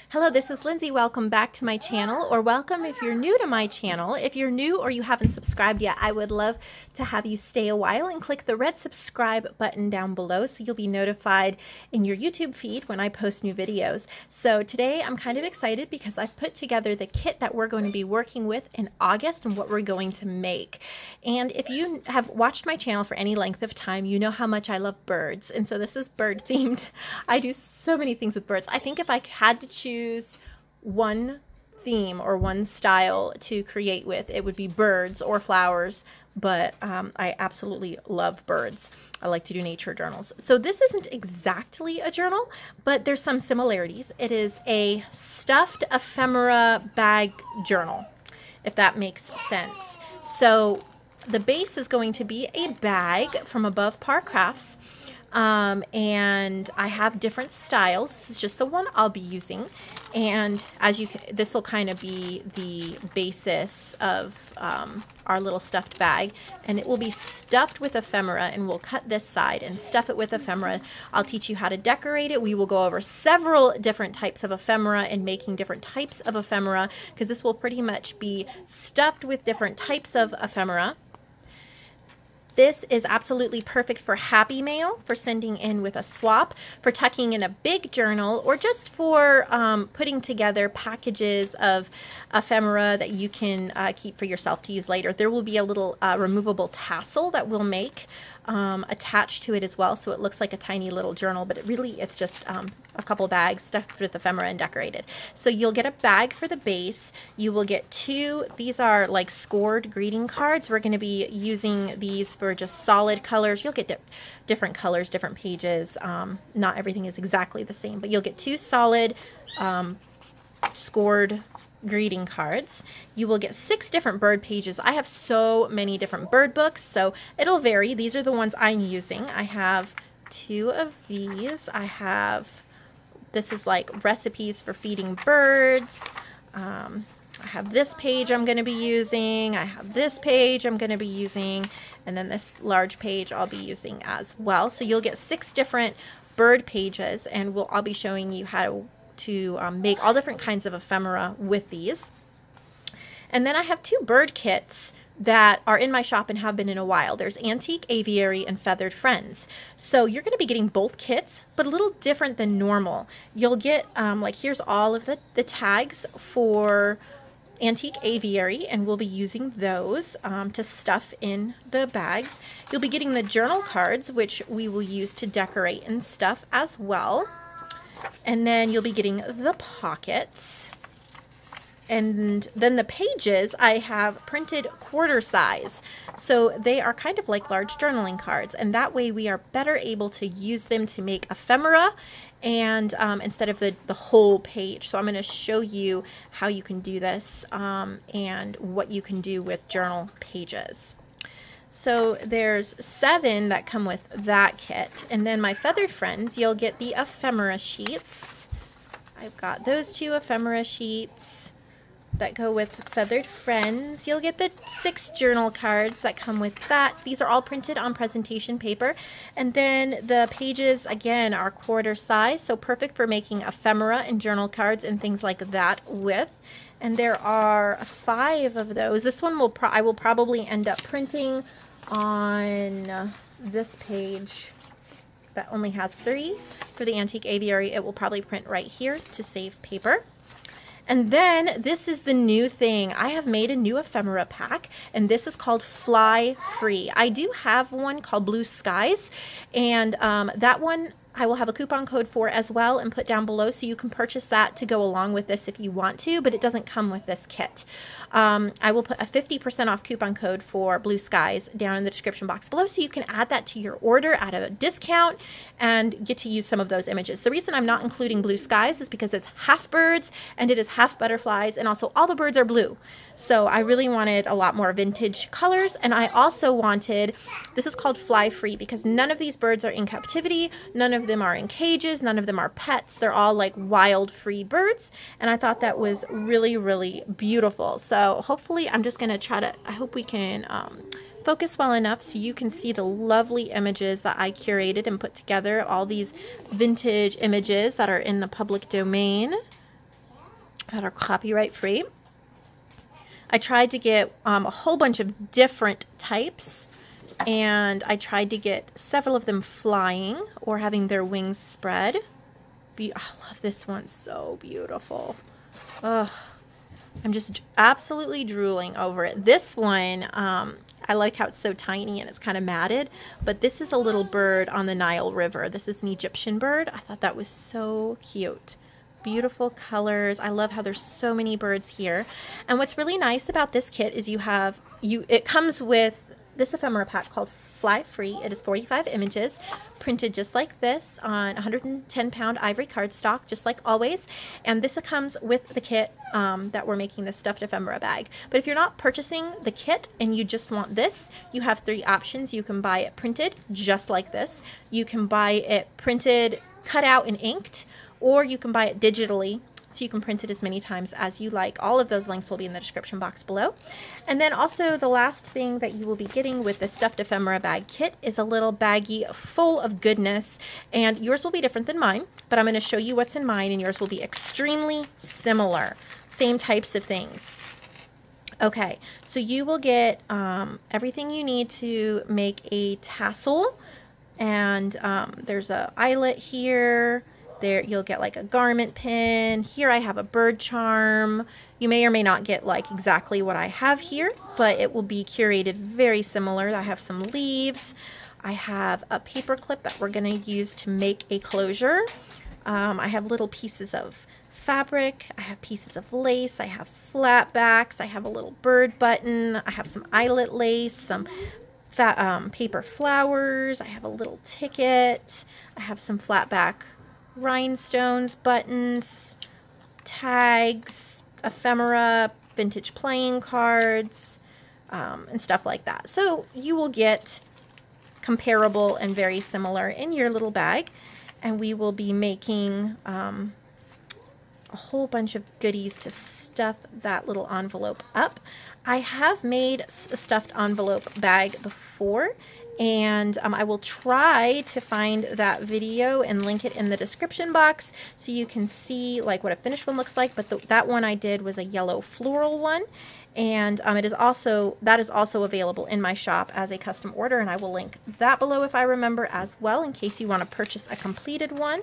Hello, this is Lindsay. Welcome back to my channel, or welcome if you're new to my channel. If you're new or you haven't subscribed yet, I would love to have you stay a while and click the red subscribe button down below so you'll be notified in your YouTube feed when I post new videos. So today I'm kind of excited because I've put together the kit that we're going to be working with in August and what we're going to make. And if you have watched my channel for any length of time, you know how much I love birds. And so this is bird themed. I do so many things with birds. I think if I had to choose one theme or one style to create with, it would be birds or flowers, but I absolutely love birds. I like to do nature journals. So this isn't exactly a journal, but there's some similarities. It is a stuffed ephemera bag journal, if that makes sense. So the base is going to be a bag from Above Par Crafts. And I have different styles. This is just the one I'll be using. And as you can, this will kind of be the basis of our little stuffed bag. And it will be stuffed with ephemera, and we'll cut this side and stuff it with ephemera. I'll teach you how to decorate it. We will go over several different types of ephemera and making different types of ephemera, because this will pretty much be stuffed with different types of ephemera. This is absolutely perfect for happy mail, for sending in with a swap, for tucking in a big journal, or just for putting together packages of ephemera that you can keep for yourself to use later. There will be a little removable tassel that we'll make attached to it as well, so it looks like a tiny little journal, but it's just a couple bags stuffed with ephemera and decorated. So you'll get a bag for the base. You will get two, these are like scored greeting cards. We're going to be using these for just solid colors. You'll get different colors, different pages. Not everything is exactly the same, but you'll get two solid scored greeting cards. You will get 6 different bird pages. I have so many different bird books, so it'll vary. These are the ones I'm using. I have 2 of these. This is like recipes for feeding birds. I have this page I'm going to be using. I have this page I'm going to be using. And then this large page I'll be using as well. So you'll get 6 different bird pages, and I'll be showing you how to make all different kinds of ephemera with these. And then I have 2 bird kits that are in my shop and have been in a while. There's Antique Aviary and Feathered Friends. So you're going to be getting both kits, but a little different than normal. You'll get, like, here's all of the tags for Antique Aviary, and we'll be using those to stuff in the bags. You'll be getting the journal cards, which we will use to decorate and stuff as well. And then you'll be getting the pockets. And then the pages I have printed quarter size. So they are kind of like large journaling cards. And that way we are better able to use them to make ephemera and instead of the whole page. So I'm going to show you how you can do this and what you can do with journal pages. So there's 7 that come with that kit. And then my Feathered Friends, you'll get the ephemera sheets. I've got those 2 ephemera sheets that go with Feathered Friends. You'll get the 6 journal cards that come with that. These are all printed on presentation paper. And then the pages, again, are quarter size, so perfect for making ephemera and journal cards and things like that with. And there are 5 of those. This one I will probably end up printing on this page that only has 3. For the Antique Aviary, it will probably print right here to save paper. And then this is the new thing. I have made a new ephemera pack, and this is called Fly Free. I do have one called Blue Skies, and that one I will have a coupon code for as well and put down below, so you can purchase that to go along with this if you want to, but it doesn't come with this kit. I will put a 50% off coupon code for Blue Skies down in the description box below, so you can add that to your order at a discount and get to use some of those images. The reason I'm not including Blue Skies is because it's half birds and it is half butterflies, and also all the birds are blue. So I really wanted a lot more vintage colors, and I also wanted, this is called Fly Free because none of these birds are in captivity, none of them are in cages, none of them are pets. They're all like wild free birds, and I thought that was really, really beautiful. So hopefully I'm just going to I hope we can focus well enough so you can see the lovely images that I curated and put together, all these vintage images that are in the public domain. that are copyright free. I tried to get a whole bunch of different types, and I tried to get several of them flying or having their wings spread. I love this one, so beautiful. Ugh, I'm just absolutely drooling over it. This one, I like how it's so tiny and it's kind of matted, but this is a little bird on the Nile River. This is an Egyptian bird. I thought that was so cute. Beautiful colors. I love how there's so many birds here. And what's really nice about this kit is it comes with this ephemera pack called Fly Free. It is 45 images printed just like this on 110-pound ivory cardstock, just like always. And this comes with the kit that we're making the stuffed ephemera bag. But if you're not purchasing the kit and you just want this, you have 3 options. You can buy it printed just like this. You can buy it printed, cut out and inked, or you can buy it digitally, so you can print it as many times as you like. All of those links will be in the description box below. And then also the last thing that you will be getting with the stuffed ephemera bag kit is a little baggie full of goodness. And yours will be different than mine, but I'm going to show you what's in mine, and yours will be extremely similar. Same types of things. Okay, so you will get everything you need to make a tassel. And there's a eyelet here. There you'll get like a garment pin. Here I have a bird charm. You may or may not get like exactly what I have here, but it will be curated very similar. I have some leaves. I have a paper clip that we're going to use to make a closure. I have little pieces of fabric. I have pieces of lace. I have flat backs. I have a little bird button. I have some eyelet lace, some paper flowers. I have a little ticket. I have some flat back rhinestones, buttons, tags, ephemera, vintage playing cards, and stuff like that. So you will get comparable and very similar in your little bag, and we will be making a whole bunch of goodies to stuff that little envelope up. I have made a stuffed envelope bag before, and I will try to find that video and link it in the description box so you can see like what a finished one looks like. But that one I did was a yellow floral one, and that is also available in my shop as a custom order, and I will link that below if I remember as well, in case you want to purchase a completed one.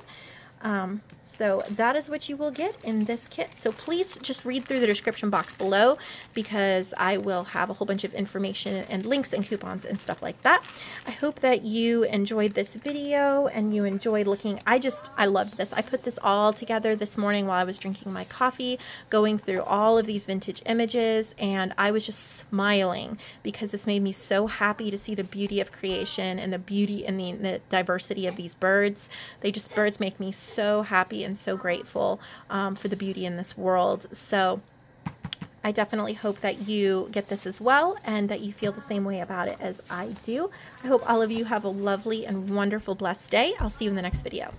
So that is what you will get in this kit. So please just read through the description box below, because I will have a whole bunch of information and links and coupons and stuff like that. I hope that you enjoyed this video and you enjoyed looking. I loved this. I put this all together this morning while I was drinking my coffee, going through all of these vintage images, and I was just smiling because this made me so happy to see the beauty of creation and the beauty and the diversity of these birds. Birds make me so happy and so grateful for the beauty in this world. So I definitely hope that you get this as well and that you feel the same way about it as I do. I hope all of you have a lovely and wonderful, blessed day. I'll see you in the next video.